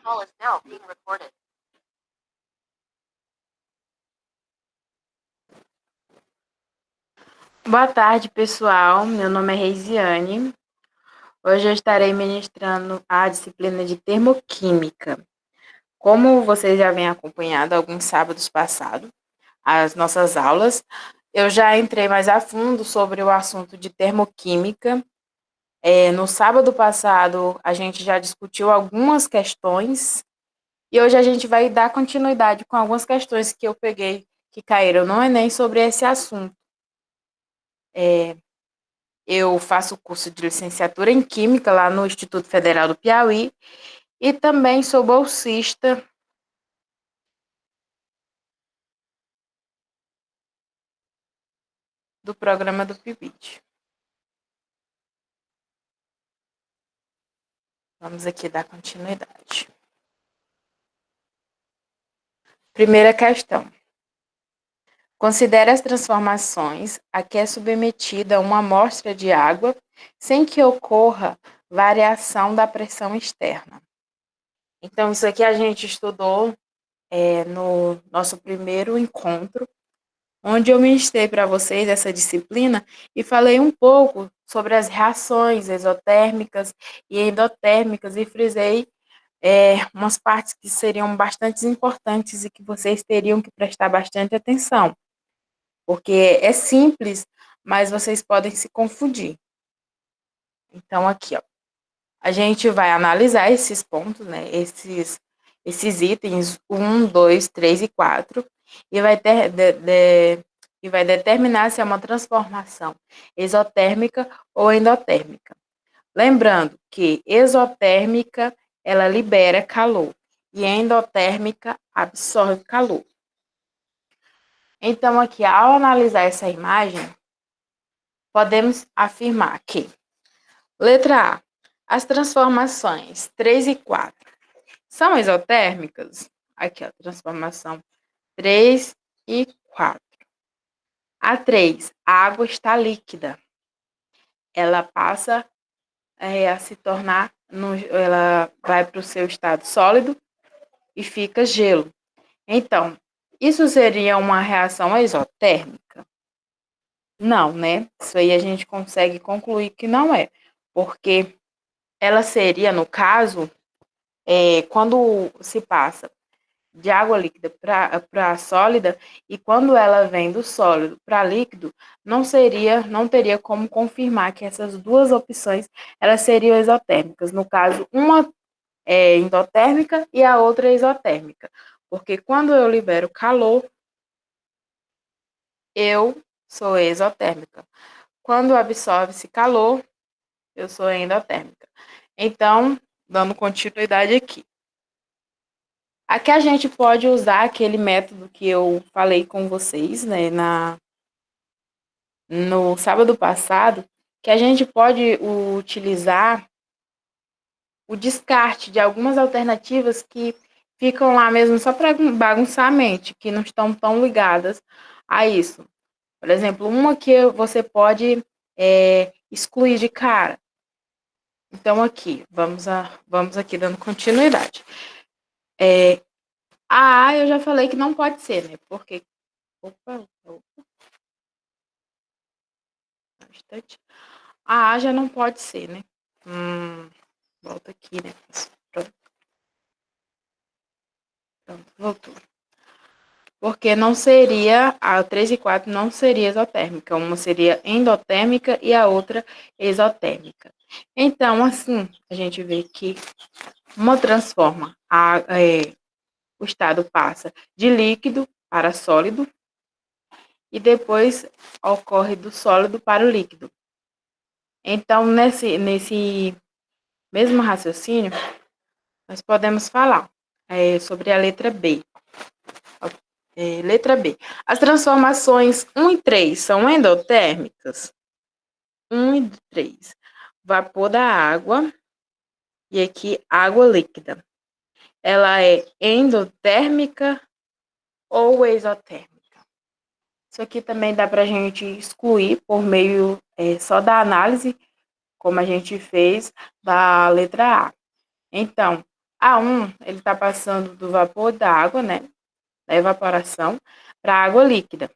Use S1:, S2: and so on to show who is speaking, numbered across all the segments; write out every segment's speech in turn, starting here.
S1: Call is now being recorded. Boa tarde, pessoal. Meu nome é Reisiane. Hoje eu estarei ministrando a disciplina de termoquímica. Como vocês já vêm acompanhando alguns sábados passados, as nossas aulas, eu já entrei mais a fundo sobre o assunto de termoquímica. No sábado passado, a gente já discutiu algumas questões e hoje a gente vai dar continuidade com algumas questões que eu peguei que caíram no Enem sobre esse assunto. Eu faço curso de licenciatura em Química lá no Instituto Federal do Piauí e também sou bolsista do programa do PIBID. Vamos aqui dar continuidade. Primeira questão. Considere as transformações a que é submetida uma amostra de água sem que ocorra variação da pressão externa. Então, isso aqui a gente estudou no nosso primeiro encontro, onde eu ministrei para vocês essa disciplina e falei um pouco sobre as reações exotérmicas e endotérmicas e frisei umas partes que seriam bastante importantes e que vocês teriam que prestar bastante atenção, porque é simples, mas vocês podem se confundir. Então, aqui, ó, a gente vai analisar esses pontos, né, esses itens 1, 2, 3 e 4, e e vai determinar se é uma transformação exotérmica ou endotérmica. Lembrando que exotérmica, ela libera calor, e endotérmica absorve calor. Então, aqui, ao analisar essa imagem, podemos afirmar que, letra A, as transformações 3 e 4 são exotérmicas. Aqui, ó, transformação 3 e 4. A 3, a água está líquida. Ela passa a se tornar, ela vai para o seu estado sólido e fica gelo. Então, isso seria uma reação exotérmica? Não, né? Isso aí a gente consegue concluir que não é, porque ela seria, no caso, quando se passa de água líquida para sólida, e quando ela vem do sólido para líquido, não teria como confirmar que essas duas opções elas seriam exotérmicas. No caso, uma é endotérmica e a outra é exotérmica. Porque quando eu libero calor, eu sou exotérmica. Quando absorve-se calor, eu sou endotérmica. Então, dando continuidade aqui. Aqui a gente pode usar aquele método que eu falei com vocês, né, no sábado passado, que a gente pode utilizar o descarte de algumas alternativas que ficam lá mesmo só para bagunçar a mente, que não estão tão ligadas a isso. Por exemplo, uma que você pode excluir de cara. Então, aqui, vamos aqui dando continuidade. A A eu já falei que não pode ser, né? Porque. Opa, bastante. A A já não pode ser, né? Volta aqui, né? Pronto, voltou. Porque não seria, a 3 e 4 não seria exotérmica. Uma seria endotérmica e a outra exotérmica. Então, assim, a gente vê que uma transforma, o estado passa de líquido para sólido e depois ocorre do sólido para o líquido. Então, nesse mesmo raciocínio, nós podemos falar sobre a letra B. Letra B. As transformações 1 e 3 são endotérmicas? 1 e 3. Vapor da água e aqui água líquida. Ela é endotérmica ou exotérmica? Isso aqui também dá para a gente excluir por meio só da análise, como a gente fez da letra A. Então, A1, ele está passando do vapor da água, né, da evaporação, para a água líquida.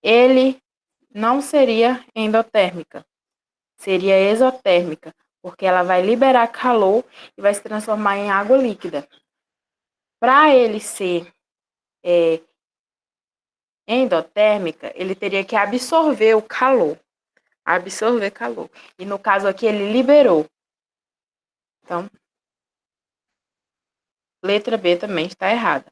S1: Ele não seria endotérmica, seria exotérmica, porque ela vai liberar calor e vai se transformar em água líquida. Para ele ser endotérmica, ele teria que absorver o calor. Absorver calor. E no caso aqui, ele liberou. Então, letra B também está errada.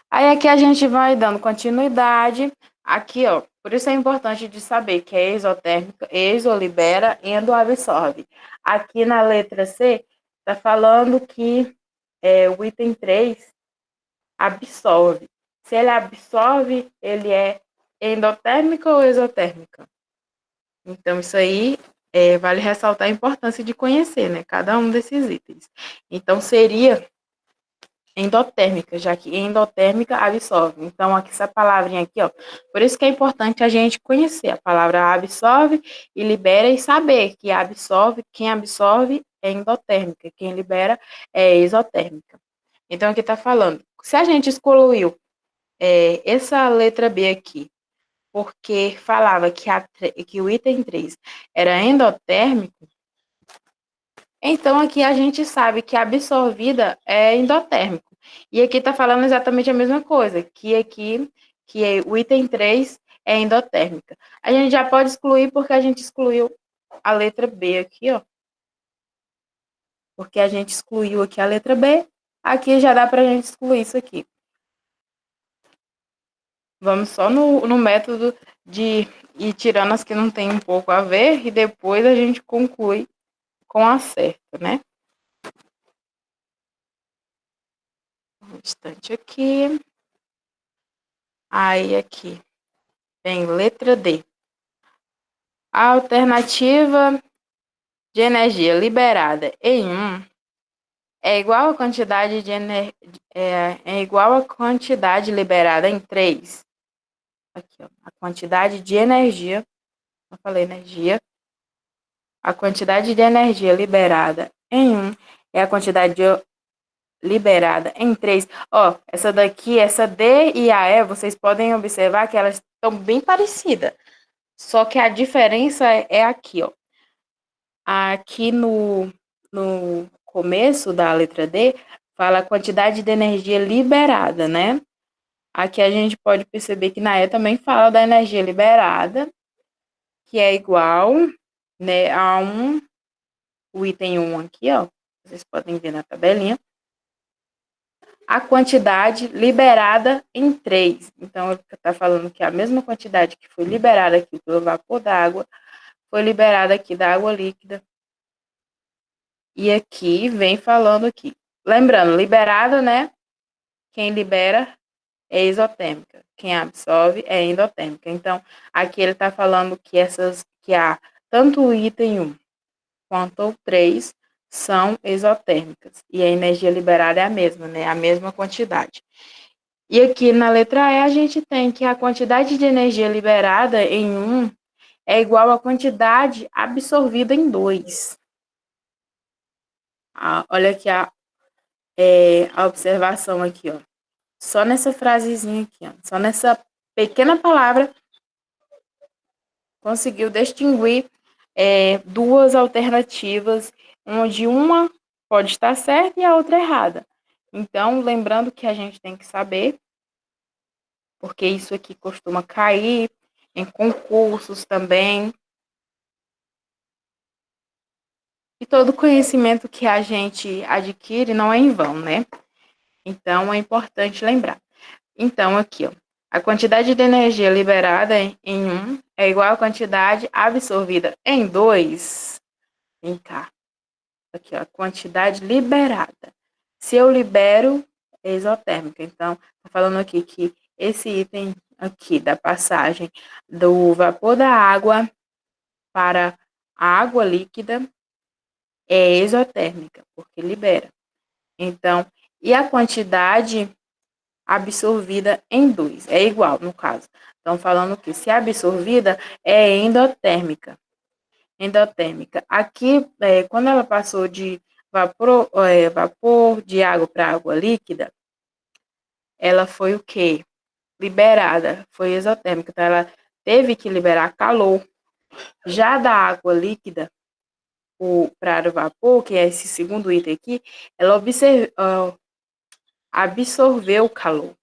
S1: Aí aqui a gente vai dando continuidade. Aqui, ó, por isso é importante de saber que é exotérmica, exolibera, endoabsorve. Aqui na letra C, está falando que o item 3 absorve. Se ele absorve, ele é endotérmica ou exotérmica? Então, isso aí vale ressaltar a importância de conhecer, né, cada um desses itens. Então, seria endotérmica, já que endotérmica absorve. Então, aqui essa palavrinha aqui, ó. Por isso que é importante a gente conhecer a palavra absorve e libera e saber que absorve, quem absorve é endotérmica, quem libera é exotérmica. Então, aqui está falando, se a gente excluiu essa letra B aqui, porque falava que o item 3 era endotérmico, então aqui a gente sabe que a absorvida é endotérmico. E aqui está falando exatamente a mesma coisa, que o item 3 é endotérmica. A gente já pode excluir porque a gente excluiu a letra B aqui, ó. Porque a gente excluiu aqui a letra B, aqui já dá para a gente excluir isso aqui. Vamos só no método de ir tirando as que não tem um pouco a ver e depois a gente conclui com a certa, né? Um instante aqui. Aí aqui tem letra D. A alternativa de energia liberada em 1 é igual a quantidade de é igual a quantidade liberada em 3. Aqui, ó, a quantidade de energia, eu falei energia, a quantidade de energia liberada em 1 é a quantidade liberada em 3. Ó, essa daqui, essa D e a E, vocês podem observar que elas estão bem parecidas. Só que a diferença é aqui, ó. Aqui no começo da letra D, fala a quantidade de energia liberada, né? Aqui a gente pode perceber que na E também fala da energia liberada, que é igual, né, a o item 1 aqui, ó. Vocês podem ver na tabelinha. A quantidade liberada em 3. Então, ele está falando que a mesma quantidade que foi liberada aqui pelo vapor d'água foi liberada aqui da água líquida. E aqui vem falando aqui. Lembrando, liberado, né? Quem libera é exotérmica. Quem absorve é endotérmica. Então, aqui ele está falando que há tanto o item 1 quanto o 3 são exotérmicas. E a energia liberada é a mesma, né? A mesma quantidade. E aqui na letra E a gente tem que a quantidade de energia liberada em 1 é igual à quantidade absorvida em 2. Olha aqui a observação aqui, ó. Só nessa frasezinha aqui, ó. Só nessa pequena palavra conseguiu distinguir duas alternativas, onde uma pode estar certa e a outra errada. Então, lembrando que a gente tem que saber, porque isso aqui costuma cair em concursos também. E todo conhecimento que a gente adquire não é em vão, né? Então, é importante lembrar. Então, aqui, ó, a quantidade de energia liberada em 1 é igual à quantidade absorvida em 2. Vem cá. Aqui, ó, a quantidade liberada. Se eu libero, é exotérmica. Então, tá falando aqui que esse item aqui da passagem do vapor da água para a água líquida é exotérmica, porque libera. Então, e a quantidade absorvida em 2 é igual, no caso. Então, falando que se absorvida é endotérmica. Endotérmica. Aqui, quando ela passou vapor de água para água líquida, ela foi o quê? Liberada, foi exotérmica, então ela teve que liberar calor. Já da água líquida para o vapor, que é esse segundo item aqui, ela absorveu o calor.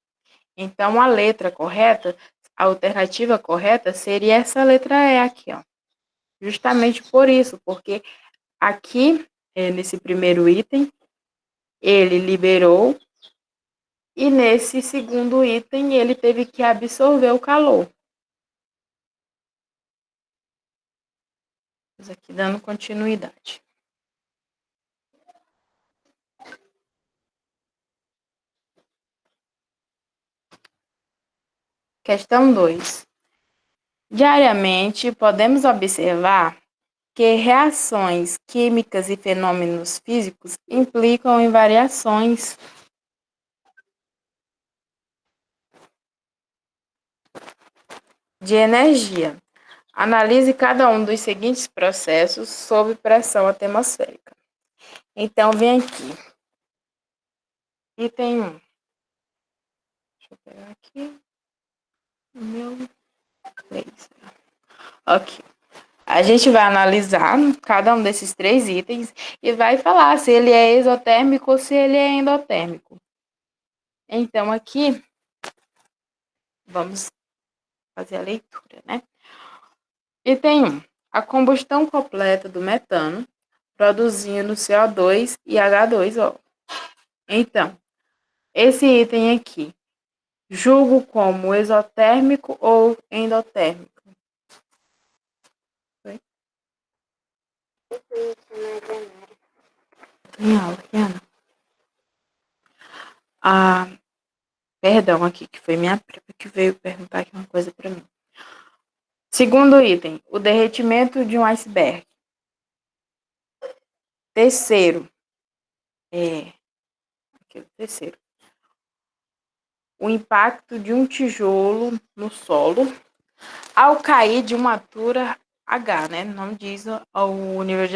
S1: Então, a letra correta, a alternativa correta seria essa letra E aqui, ó. Justamente por isso, porque aqui, nesse primeiro item, ele liberou e nesse segundo item ele teve que absorver o calor. Vamos aqui dando continuidade. Questão 2. Diariamente, podemos observar que reações químicas e fenômenos físicos implicam em variações de energia. Analise cada um dos seguintes processos sob pressão atmosférica. Então, vem aqui. Item 1. Deixa eu pegar aqui. Meu laser. Ok. A gente vai analisar cada um desses três itens e vai falar se ele é exotérmico ou se ele é endotérmico. Então, aqui, vamos fazer a leitura, né? Item 1. A combustão completa do metano, produzindo CO2 e H2O. Então, esse item aqui, julgo como exotérmico ou endotérmico? Em aula, Ana. Ah, perdão aqui, que foi minha prima que veio perguntar aqui uma coisa para mim. Segundo item, o derretimento de um iceberg. Terceiro, terceiro, o impacto de um tijolo no solo ao cair de uma altura H, né? Não diz o nível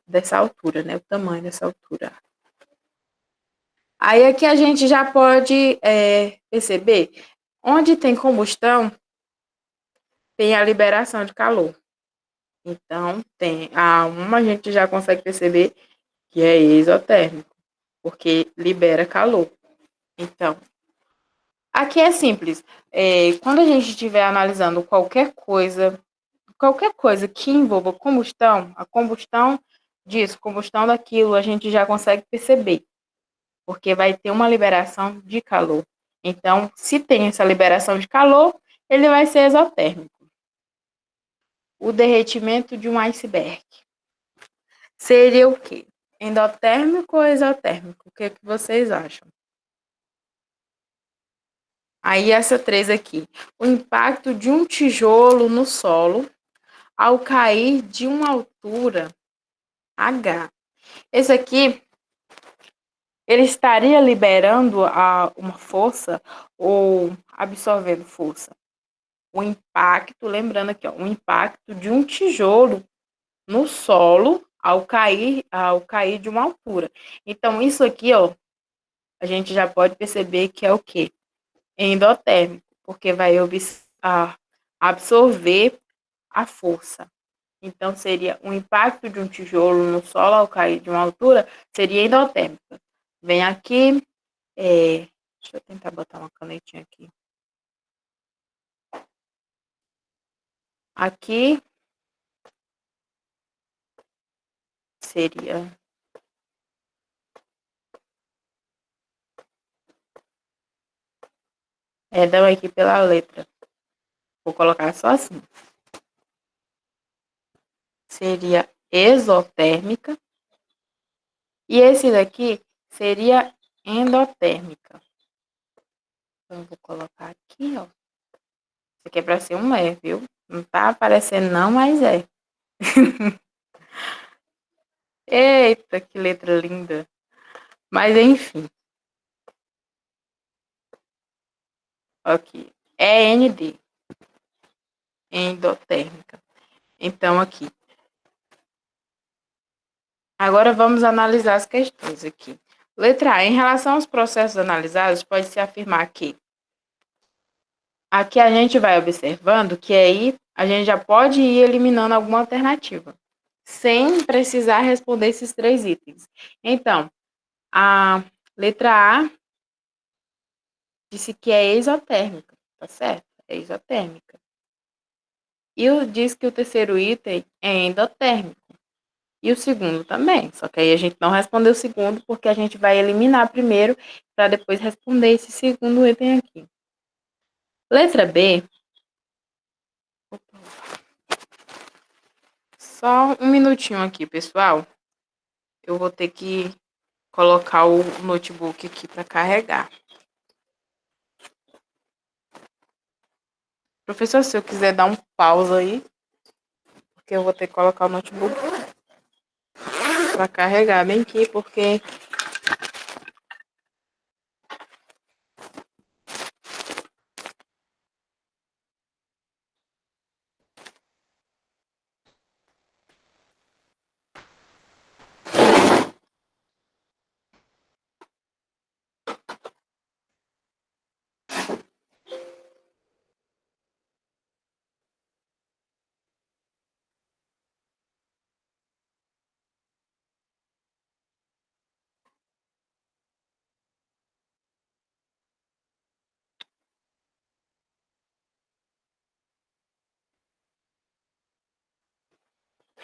S1: dessa altura, né? O tamanho dessa altura. Aí aqui a gente já pode perceber, onde tem combustão, tem a liberação de calor. Então, a gente já consegue perceber que é exotérmico, porque libera calor. Então, aqui é simples. Quando a gente estiver analisando qualquer coisa que envolva combustão, a combustão disso, combustão daquilo, a gente já consegue perceber, porque vai ter uma liberação de calor. Então, se tem essa liberação de calor, ele vai ser exotérmico. O derretimento de um iceberg seria o quê? Endotérmico ou exotérmico? O que vocês acham? Aí essa 3 aqui. O impacto de um tijolo no solo ao cair de uma altura H. Esse aqui, ele estaria liberando uma força ou absorvendo força? O impacto, lembrando aqui, ó, o impacto de um tijolo no solo ao cair de uma altura. Então, isso aqui, ó, a gente já pode perceber que é o quê? Endotérmico, porque vai absorver a força. Então, seria o impacto de um tijolo no solo ao cair de uma altura, seria endotérmica. Vem aqui, deixa eu tentar botar uma canetinha aqui. Aqui seria dá aqui pela letra. Vou colocar só assim. Seria exotérmica. E esse daqui seria endotérmica. Então, eu vou colocar aqui, ó. Isso aqui é para ser um viu? Não tá aparecendo não, mas é. Eita, que letra linda. Mas enfim. Aqui. END. Endotérmica. Então, aqui. Agora vamos analisar as questões aqui. Letra A. Em relação aos processos analisados, pode-se afirmar que aqui a gente vai observando que aí a gente já pode ir eliminando alguma alternativa, sem precisar responder esses três itens. Então, a letra A disse que é exotérmica, tá certo? É exotérmica. E diz que o terceiro item é endotérmico. E o segundo também. Só que aí a gente não respondeu o segundo, porque a gente vai eliminar primeiro, para depois responder esse segundo item aqui. Letra B. Só um minutinho aqui, pessoal. Eu vou ter que colocar o notebook aqui para carregar. Professor, se eu quiser dar um pausa aí, porque eu vou ter que colocar o notebook para carregar bem aqui, porque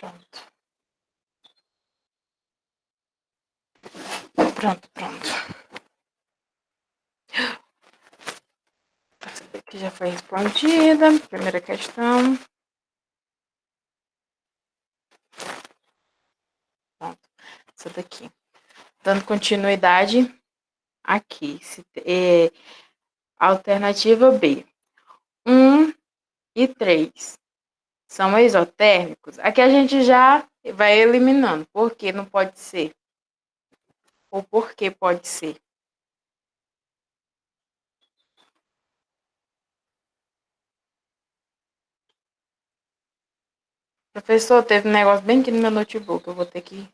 S1: pronto. Pronto. Essa daqui já foi respondida. Primeira questão. Pronto. Essa daqui. Dando continuidade aqui. Alternativa B. 1 e 3 são exotérmicos. Aqui a gente já vai eliminando. Por que não pode ser? Ou por que pode ser? Professor, teve um negócio bem aqui no meu notebook. Eu vou ter que.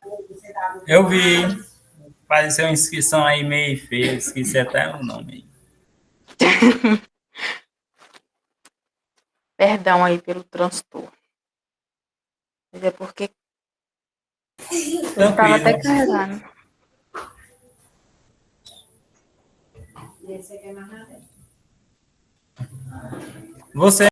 S2: Eu vi. Apareceu uma inscrição aí meio feia. Esqueci até o nome.
S1: Perdão aí pelo transtorno. Mas é porque eu estava
S2: Tranquilo.
S1: até carregando.
S2: Você